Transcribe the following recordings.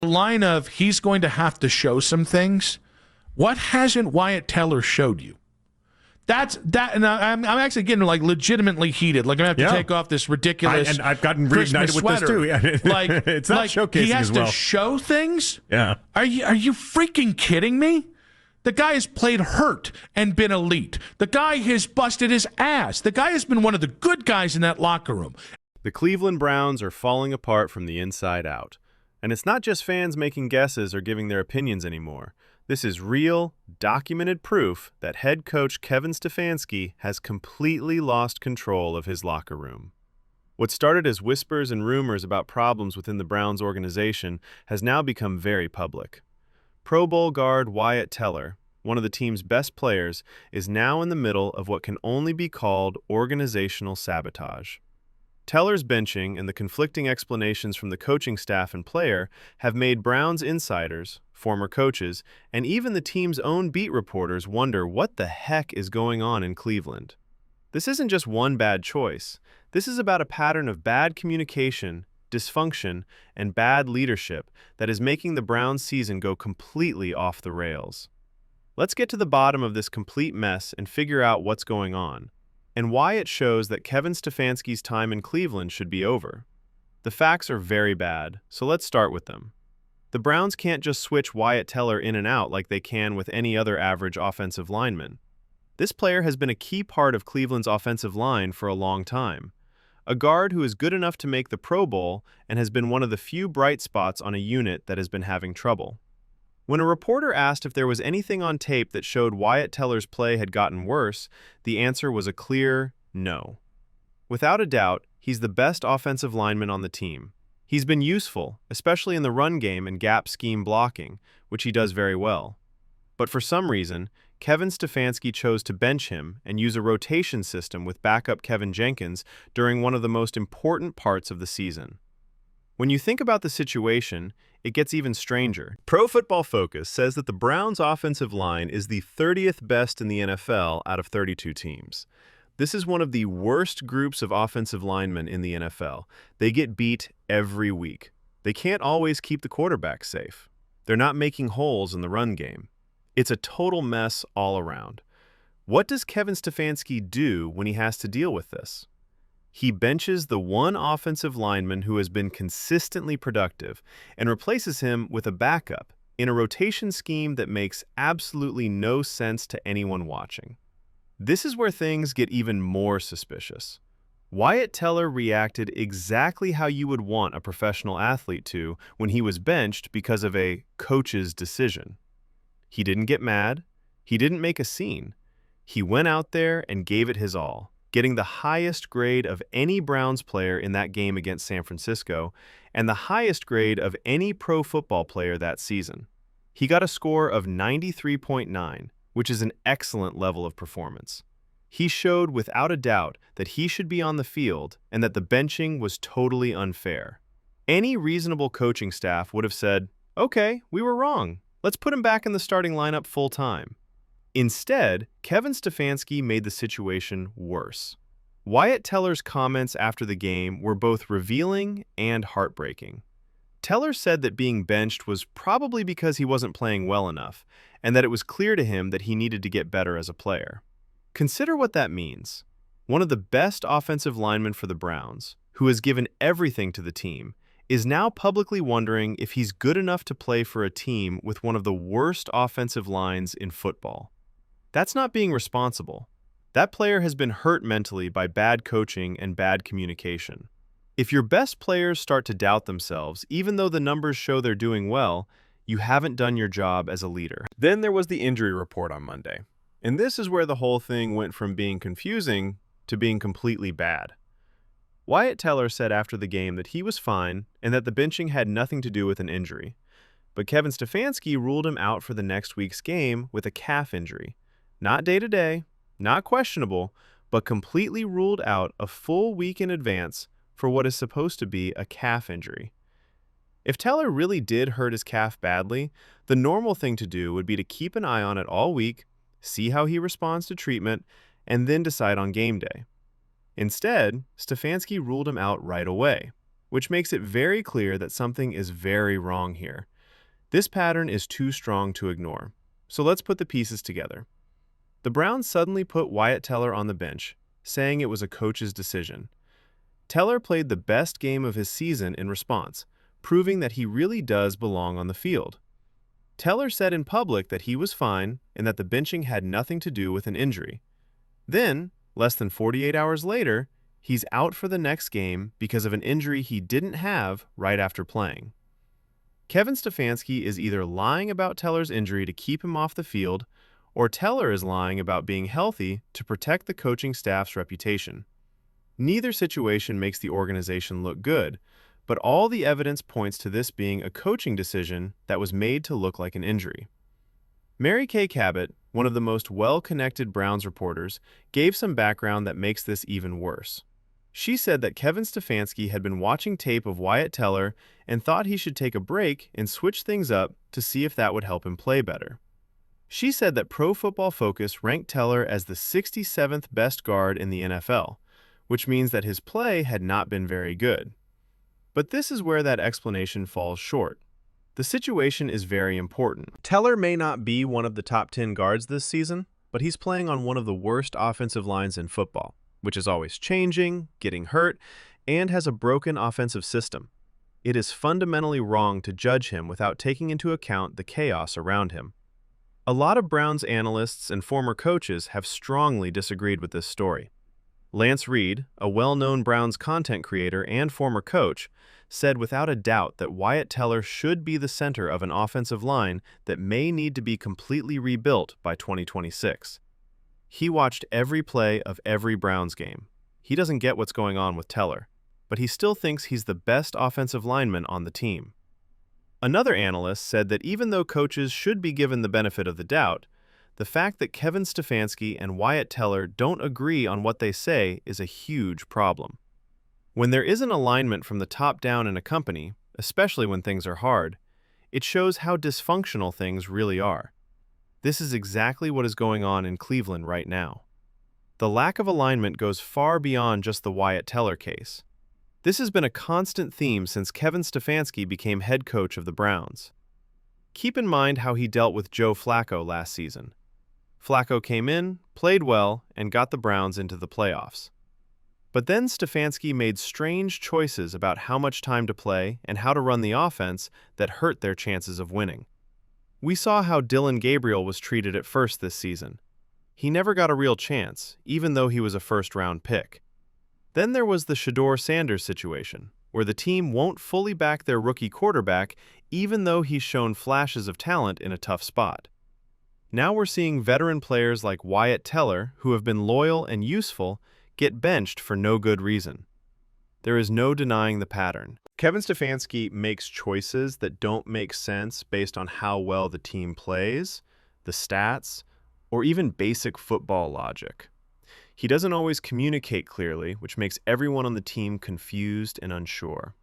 line of he's going to have to show some things. What hasn't Wyatt Teller showed you? That's that, and I'm actually getting like legitimately heated. Like I have to take off this ridiculous. And I've gotten Christmas reignited with sweater. this too. Yeah. Like it's not showcasing he has as well. to show things. Yeah. Are you freaking kidding me? The guy has played hurt and been elite. The guy has busted his ass. The guy has been one of the good guys in that locker room. The Cleveland Browns are falling apart from the inside out. And it's not just fans making guesses or giving their opinions anymore. This is real, documented proof that head coach Kevin Stefanski has completely lost control of his locker room. What started as whispers and rumors about problems within the Browns organization has now become very public. Pro Bowl guard Wyatt Teller, one of the team's best players, is now in the middle of what can only be called organizational sabotage. Teller's benching and the conflicting explanations from the coaching staff and player have made Browns insiders, former coaches, and even the team's own beat reporters wonder what the heck is going on in Cleveland. This isn't just one bad choice. This is about a pattern of bad communication, dysfunction, and bad leadership that is making the Browns season go completely off the rails. Let's get to the bottom of this complete mess and figure out what's going on, and why it shows that Kevin Stefanski's time in Cleveland should be over. The facts are very bad, so let's start with them. The Browns can't just switch Wyatt Teller in and out like they can with any other average offensive lineman. This player has been a key part of Cleveland's offensive line for a long time. A guard who is good enough to make the Pro Bowl and has been one of the few bright spots on a unit that has been having trouble. When a reporter asked if there was anything on tape that showed Wyatt Teller's play had gotten worse, the answer was a clear no. Without a doubt, he's the best offensive lineman on the team. He's been useful, especially in the run game and gap scheme blocking, which he does very well. But for some reason, Kevin Stefanski chose to bench him and use a rotation system with backup Kevin Jenkins during one of the most important parts of the season. When you think about the situation, it gets even stranger. Pro Football Focus says that the Browns' offensive line is the 30th best in the NFL out of 32 teams. This is one of the worst groups of offensive linemen in the NFL. They get beat every week. They can't always keep the quarterback safe. They're not making holes in the run game. It's a total mess all around. What does Kevin Stefanski do when he has to deal with this? He benches the one offensive lineman who has been consistently productive and replaces him with a backup in a rotation scheme that makes absolutely no sense to anyone watching. This is where things get even more suspicious. Wyatt Teller reacted exactly how you would want a professional athlete to when he was benched because of a coach's decision. He didn't get mad. He didn't make a scene. He went out there and gave it his all, getting the highest grade of any Browns player in that game against San Francisco and the highest grade of any pro football player that season. He got a score of 93.9, which is an excellent level of performance. He showed without a doubt that he should be on the field and that the benching was totally unfair. Any reasonable coaching staff would have said, "Okay, we were wrong. Let's put him back in the starting lineup full time." Instead, Kevin Stefanski made the situation worse. Wyatt Teller's comments after the game were both revealing and heartbreaking. Teller said that being benched was probably because he wasn't playing well enough, and that it was clear to him that he needed to get better as a player. Consider what that means. One of the best offensive linemen for the Browns, who has given everything to the team, is now publicly wondering if he's good enough to play for a team with one of the worst offensive lines in football. That's not being responsible. That player has been hurt mentally by bad coaching and bad communication. If your best players start to doubt themselves, even though the numbers show they're doing well, you haven't done your job as a leader. Then there was the injury report on Monday. And this is where the whole thing went from being confusing to being completely bad. Wyatt Teller said after the game that he was fine and that the benching had nothing to do with an injury. But Kevin Stefanski ruled him out for the next week's game with a calf injury. Not day-to-day, not questionable, but completely ruled out a full week in advance for what is supposed to be a calf injury. If Teller really did hurt his calf badly, the normal thing to do would be to keep an eye on it all week, see how he responds to treatment, and then decide on game day. Instead, Stefanski ruled him out right away. which makes it very clear that something is very wrong here. This pattern is too strong to ignore. So let's put the pieces together. The Browns suddenly put Wyatt Teller on the bench, saying it was a coach's decision. Teller played the best game of his season in response, proving that he really does belong on the field. Teller said in public that he was fine and that the benching had nothing to do with an injury. Then, less than 48 hours later, he's out for the next game because of an injury he didn't have right after playing. Kevin Stefanski is either lying about Teller's injury to keep him off the field, or Teller is lying about being healthy to protect the coaching staff's reputation. Neither situation makes the organization look good, but all the evidence points to this being a coaching decision that was made to look like an injury. Mary Kay Cabot, one of the most well-connected Browns reporters, gave some background that makes this even worse. She said that Kevin Stefanski had been watching tape of Wyatt Teller and thought he should take a break and switch things up to see if that would help him play better. She said that Pro Football Focus ranked Teller as the 67th best guard in the NFL, which means that his play had not been very good. But this is where that explanation falls short. The situation is very important. Teller may not be one of the top 10 guards this season, but he's playing on one of the worst offensive lines in football, which is always changing, getting hurt, and has a broken offensive system. It is fundamentally wrong to judge him without taking into account the chaos around him. A lot of Browns analysts and former coaches have strongly disagreed with this story. Lance Reed, a well-known Browns content creator and former coach, said without a doubt that Wyatt Teller should be the center of an offensive line that may need to be completely rebuilt by 2026. He watched every play of every Browns game. He doesn't get what's going on with Teller, but he still thinks he's the best offensive lineman on the team. Another analyst said that even though coaches should be given the benefit of the doubt, the fact that Kevin Stefanski and Wyatt Teller don't agree on what they say is a huge problem. When there isn't alignment from the top down in a company, especially when things are hard, it shows how dysfunctional things really are. This is exactly what is going on in Cleveland right now. The lack of alignment goes far beyond just the Wyatt Teller case. This has been a constant theme since Kevin Stefanski became head coach of the Browns. Keep in mind how he dealt with Joe Flacco last season. Flacco came in, played well, and got the Browns into the playoffs. But then Stefanski made strange choices about how much time to play and how to run the offense that hurt their chances of winning. We saw how Dillon Gabriel was treated at first this season. He never got a real chance, even though he was a first-round pick. Then there was the Shedeur Sanders situation, where the team won't fully back their rookie quarterback even though he's shown flashes of talent in a tough spot. Now we're seeing veteran players like Wyatt Teller, who have been loyal and useful, get benched for no good reason. There is no denying the pattern. Kevin Stefanski makes choices that don't make sense based on how well the team plays, the stats, or even basic football logic. He doesn't always communicate clearly, which makes everyone on the team confused and unsure.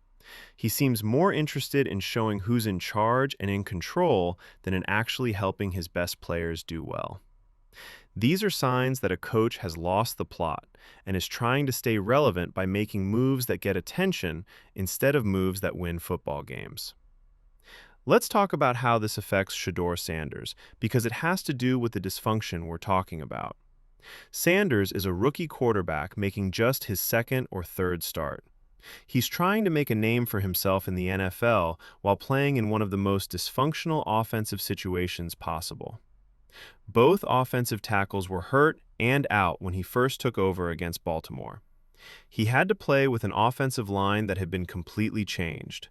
He seems more interested in showing who's in charge and in control than in actually helping his best players do well. These are signs that a coach has lost the plot and is trying to stay relevant by making moves that get attention instead of moves that win football games. Let's talk about how this affects Shedeur Sanders, because it has to do with the dysfunction we're talking about. Sanders is a rookie quarterback making just his second or third start. He's trying to make a name for himself in the NFL while playing in one of the most dysfunctional offensive situations possible. Both offensive tackles were hurt and out when he first took over against Baltimore. He had to play with an offensive line that had been completely changed.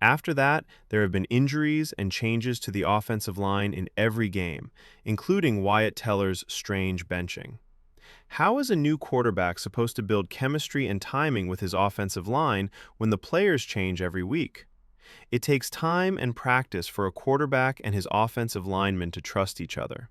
After that, there have been injuries and changes to the offensive line in every game, including Wyatt Teller's strange benching. How is a new quarterback supposed to build chemistry and timing with his offensive line when the players change every week? It takes time and practice for a quarterback and his offensive linemen to trust each other.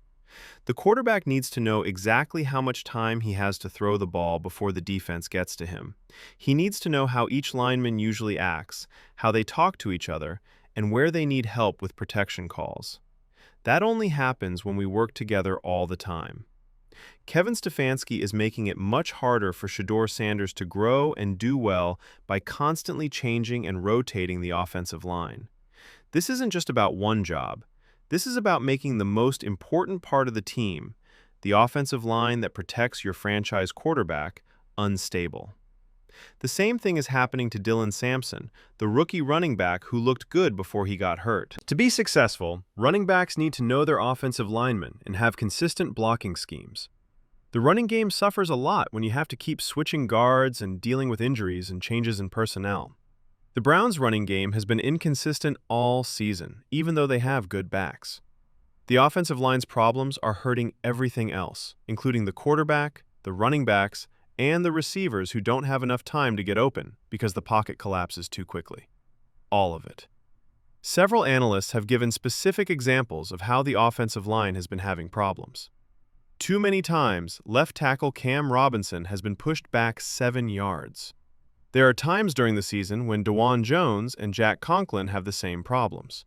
The quarterback needs to know exactly how much time he has to throw the ball before the defense gets to him. He needs to know how each lineman usually acts, how they talk to each other, and where they need help with protection calls. That only happens when we work together all the time. Kevin Stefanski is making it much harder for Shedeur Sanders to grow and do well by constantly changing and rotating the offensive line. This isn't just about one job. This is about making the most important part of the team, the offensive line that protects your franchise quarterback, unstable. The same thing is happening to Dylan Sampson, the rookie running back who looked good before he got hurt. To be successful, running backs need to know their offensive linemen and have consistent blocking schemes. The running game suffers a lot when you have to keep switching guards and dealing with injuries and changes in personnel. The Browns' running game has been inconsistent all season, even though they have good backs. The offensive line's problems are hurting everything else, including the quarterback, the running backs, and the receivers who don't have enough time to get open because the pocket collapses too quickly. All of it. Several analysts have given specific examples of how the offensive line has been having problems. Too many times, left tackle Cam Robinson has been pushed back 7 yards. There are times during the season when DeJuan Jones and Jack Conklin have the same problems.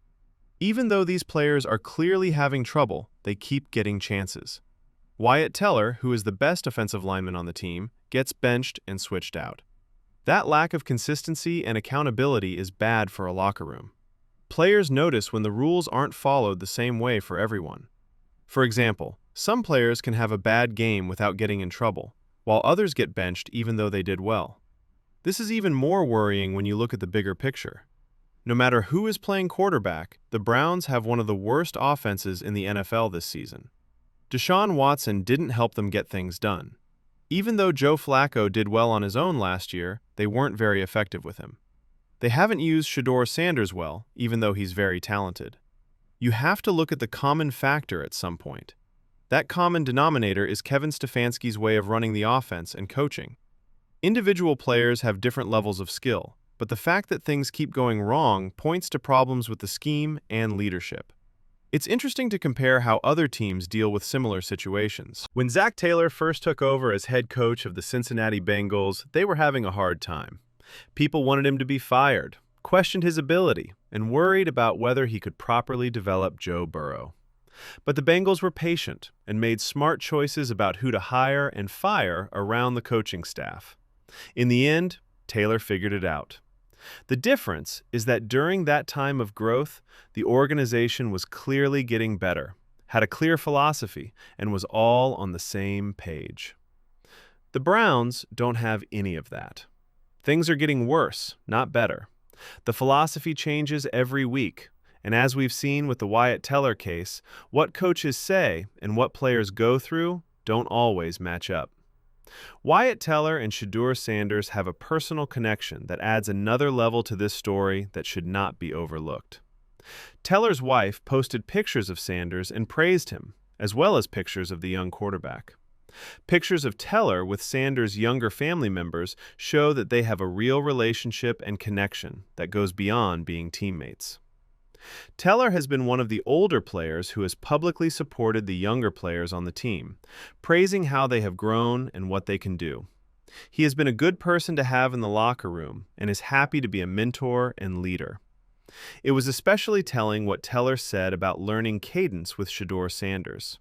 Even though these players are clearly having trouble, they keep getting chances. Wyatt Teller, who is the best offensive lineman on the team, gets benched and switched out. That lack of consistency and accountability is bad for a locker room. Players notice when the rules aren't followed the same way for everyone. For example, some players can have a bad game without getting in trouble, while others get benched even though they did well. This is even more worrying when you look at the bigger picture. No matter who is playing quarterback, the Browns have one of the worst offenses in the NFL this season. Deshaun Watson didn't help them get things done. Even though Joe Flacco did well on his own last year, they weren't very effective with him. They haven't used Shedeur Sanders well, even though he's very talented. You have to look at the common factor at some point. That common denominator is Kevin Stefanski's way of running the offense and coaching. Individual players have different levels of skill, but the fact that things keep going wrong points to problems with the scheme and leadership. It's interesting to compare how other teams deal with similar situations. When Zac Taylor first took over as head coach of the Cincinnati Bengals, they were having a hard time. People wanted him to be fired, questioned his ability, and worried about whether he could properly develop Joe Burrow. But the Bengals were patient and made smart choices about who to hire and fire around the coaching staff. In the end, Taylor figured it out. The difference is that during that time of growth, the organization was clearly getting better, had a clear philosophy, and was all on the same page. The Browns don't have any of that. Things are getting worse, not better. The philosophy changes every week, and as we've seen with the Wyatt Teller case, what coaches say and what players go through don't always match up. Wyatt Teller and Shedeur Sanders have a personal connection that adds another level to this story that should not be overlooked. Teller's wife posted pictures of Sanders and praised him, as well as pictures of the young quarterback. Pictures of Teller with Sanders' younger family members show that they have a real relationship and connection that goes beyond being teammates. Teller has been one of the older players who has publicly supported the younger players on the team, praising how they have grown and what they can do. He has been a good person to have in the locker room and is happy to be a mentor and leader. It was especially telling what Teller said about learning cadence with Shedeur Sanders.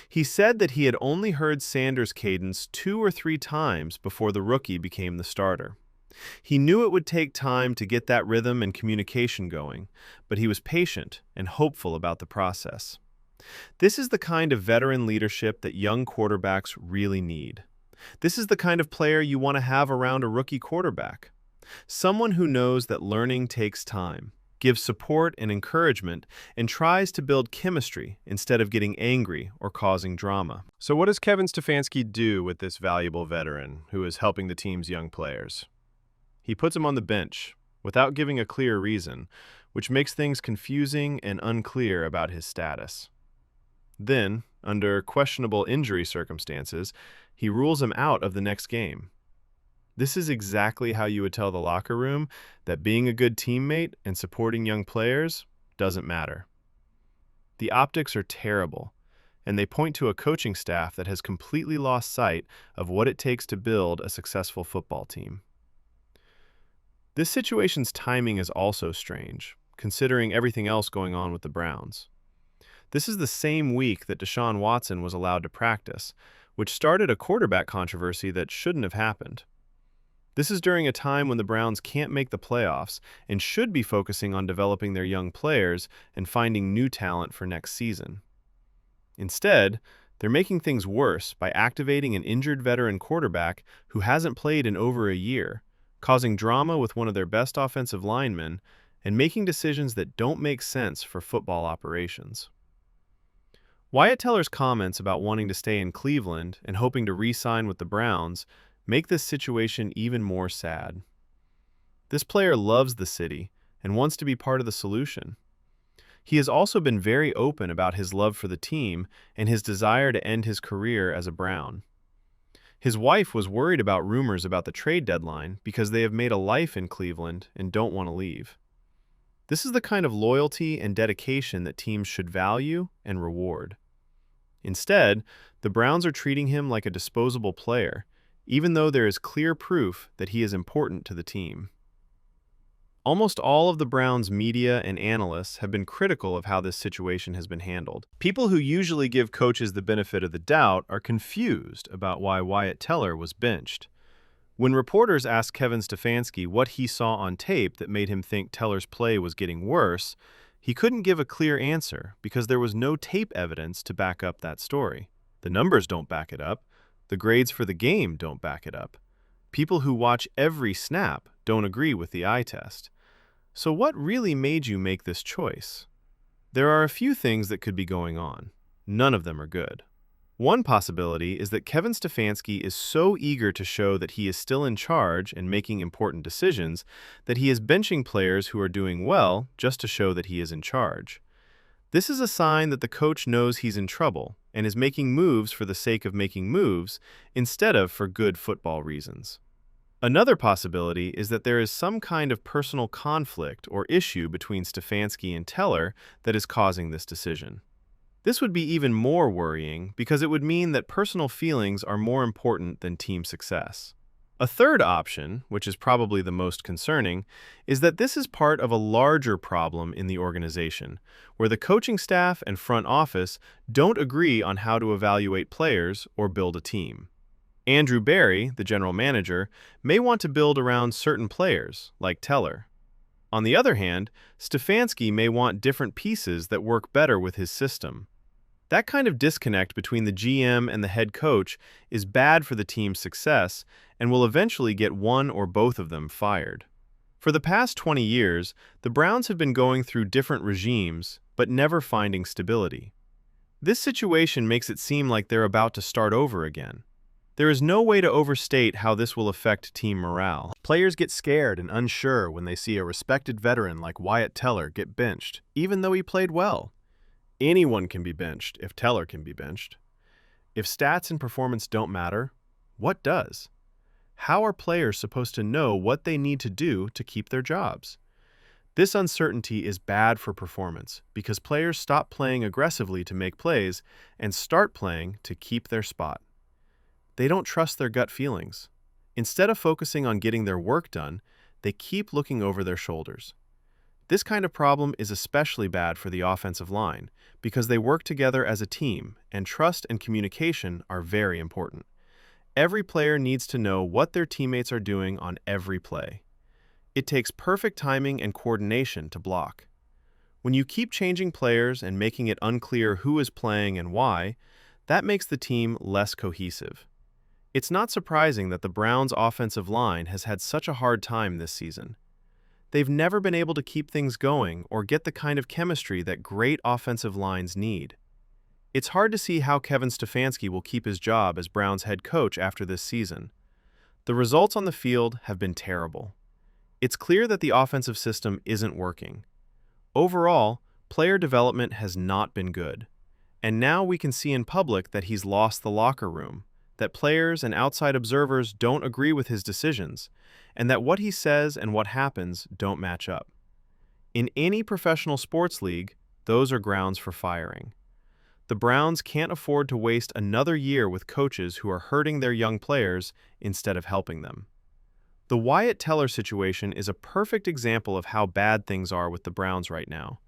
He said that he had only heard Sanders' cadence 2 or 3 times before the rookie became the starter. He knew it would take time to get that rhythm and communication going, but he was patient and hopeful about the process. This is the kind of veteran leadership that young quarterbacks really need. This is the kind of player you want to have around a rookie quarterback. Someone who knows that learning takes time, gives support and encouragement, and tries to build chemistry instead of getting angry or causing drama. So what does Kevin Stefanski do with this valuable veteran who is helping the team's young players? He puts him on the bench without giving a clear reason, which makes things confusing and unclear about his status. Then, under questionable injury circumstances, he rules him out of the next game. This is exactly how you would tell the locker room that being a good teammate and supporting young players doesn't matter. The optics are terrible, and they point to a coaching staff that has completely lost sight of what it takes to build a successful football team. This situation's timing is also strange, considering everything else going on with the Browns. This is the same week that Deshaun Watson was allowed to practice, which started a quarterback controversy that shouldn't have happened. This is during a time when the Browns can't make the playoffs and should be focusing on developing their young players and finding new talent for next season. Instead, they're making things worse by activating an injured veteran quarterback who hasn't played in over a year, causing drama with one of their best offensive linemen, and making decisions that don't make sense for football operations. Wyatt Teller's comments about wanting to stay in Cleveland and hoping to re-sign with the Browns make this situation even more sad. This player loves the city and wants to be part of the solution. He has also been very open about his love for the team and his desire to end his career as a Brown. His wife was worried about rumors about the trade deadline because they have made a life in Cleveland and don't want to leave. This is the kind of loyalty and dedication that teams should value and reward. Instead, the Browns are treating him like a disposable player, even though there is clear proof that he is important to the team. Almost all of the Browns' media and analysts have been critical of how this situation has been handled. People who usually give coaches the benefit of the doubt are confused about why Wyatt Teller was benched. When reporters asked Kevin Stefanski what he saw on tape that made him think Teller's play was getting worse, he couldn't give a clear answer because there was no tape evidence to back up that story. The numbers don't back it up. The grades for the game don't back it up. People who watch every snap don't agree with the eye test. So what really made you make this choice? There are a few things that could be going on. None of them are good. One possibility is that Kevin Stefanski is so eager to show that he is still in charge and making important decisions that he is benching players who are doing well just to show that he is in charge. This is a sign that the coach knows he's in trouble and is making moves for the sake of making moves instead of for good football reasons. Another possibility is that there is some kind of personal conflict or issue between Stefanski and Teller that is causing this decision. This would be even more worrying because it would mean that personal feelings are more important than team success. A third option, which is probably the most concerning, is that this is part of a larger problem in the organization, where the coaching staff and front office don't agree on how to evaluate players or build a team. Andrew Berry, the general manager, may want to build around certain players, like Teller. On the other hand, Stefanski may want different pieces that work better with his system. That kind of disconnect between the GM and the head coach is bad for the team's success and will eventually get one or both of them fired. For the past 20 years, the Browns have been going through different regimes, but never finding stability. This situation makes it seem like they're about to start over again. There is no way to overstate how this will affect team morale. Players get scared and unsure when they see a respected veteran like Wyatt Teller get benched, even though he played well. Anyone can be benched if Teller can be benched. If stats and performance don't matter, what does? How are players supposed to know what they need to do to keep their jobs? This uncertainty is bad for performance because players stop playing aggressively to make plays and start playing to keep their spot. They don't trust their gut feelings. Instead of focusing on getting their work done, they keep looking over their shoulders. This kind of problem is especially bad for the offensive line because they work together as a team, and trust and communication are very important. Every player needs to know what their teammates are doing on every play. It takes perfect timing and coordination to block. When you keep changing players and making it unclear who is playing and why, that makes the team less cohesive. It's not surprising that the Browns' offensive line has had such a hard time this season. They've never been able to keep things going or get the kind of chemistry that great offensive lines need. It's hard to see how Kevin Stefanski will keep his job as Browns head coach after this season. The results on the field have been terrible. It's clear that the offensive system isn't working. Overall, player development has not been good. And now we can see in public that he's lost the locker room, that players and outside observers don't agree with his decisions, and that what he says and what happens don't match up. In any professional sports league, those are grounds for firing. The Browns can't afford to waste another year with coaches who are hurting their young players instead of helping them. The Wyatt Teller situation is a perfect example of how bad things are with the Browns right now.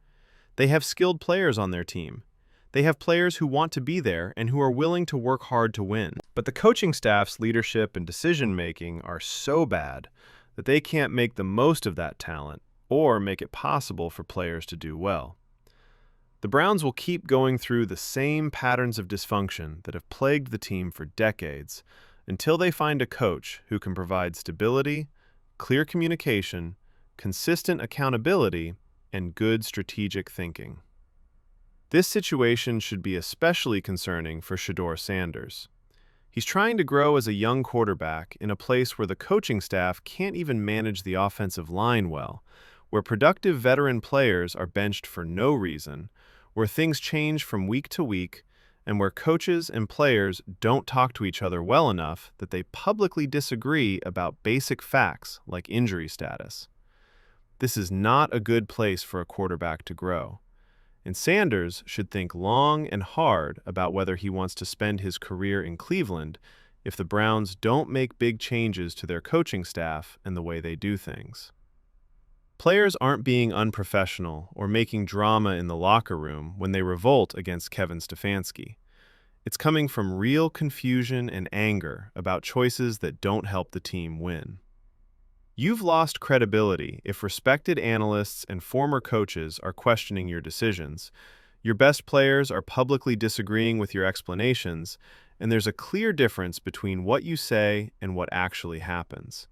They have skilled players on their team. They have players who want to be there and who are willing to work hard to win. But the coaching staff's leadership and decision-making are so bad that they can't make the most of that talent or make it possible for players to do well. The Browns will keep going through the same patterns of dysfunction that have plagued the team for decades until they find a coach who can provide stability, clear communication, consistent accountability, and good strategic thinking. This situation should be especially concerning for Shedeur Sanders. He's trying to grow as a young quarterback in a place where the coaching staff can't even manage the offensive line well, where productive veteran players are benched for no reason, where things change from week to week, and where coaches and players don't talk to each other well enough that they publicly disagree about basic facts like injury status. This is not a good place for a quarterback to grow, and Sanders should think long and hard about whether he wants to spend his career in Cleveland if the Browns don't make big changes to their coaching staff and the way they do things. Players aren't being unprofessional or making drama in the locker room when they revolt against Kevin Stefanski. It's coming from real confusion and anger about choices that don't help the team win. You've lost credibility if respected analysts and former coaches are questioning your decisions, your best players are publicly disagreeing with your explanations, and there's a clear difference between what you say and what actually happens.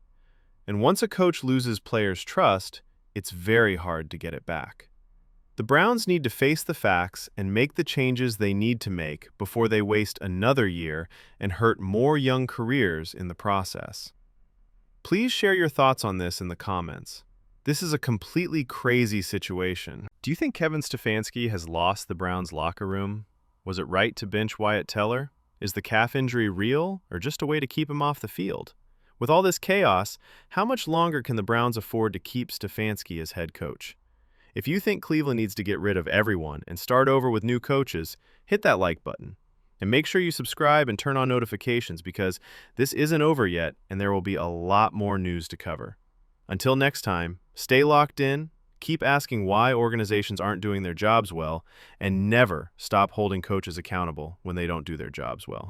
And once a coach loses players' trust, it's very hard to get it back. The Browns need to face the facts and make the changes they need to make before they waste another year and hurt more young careers in the process. Please share your thoughts on this in the comments. This is a completely crazy situation. Do you think Kevin Stefanski has lost the Browns locker room? Was it right to bench Wyatt Teller? Is the calf injury real or just a way to keep him off the field? With all this chaos, how much longer can the Browns afford to keep Stefanski as head coach? If you think Cleveland needs to get rid of everyone and start over with new coaches, hit that like button. And make sure you subscribe and turn on notifications because this isn't over yet and there will be a lot more news to cover. Until next time, stay locked in, keep asking why organizations aren't doing their jobs well, and never stop holding coaches accountable when they don't do their jobs well.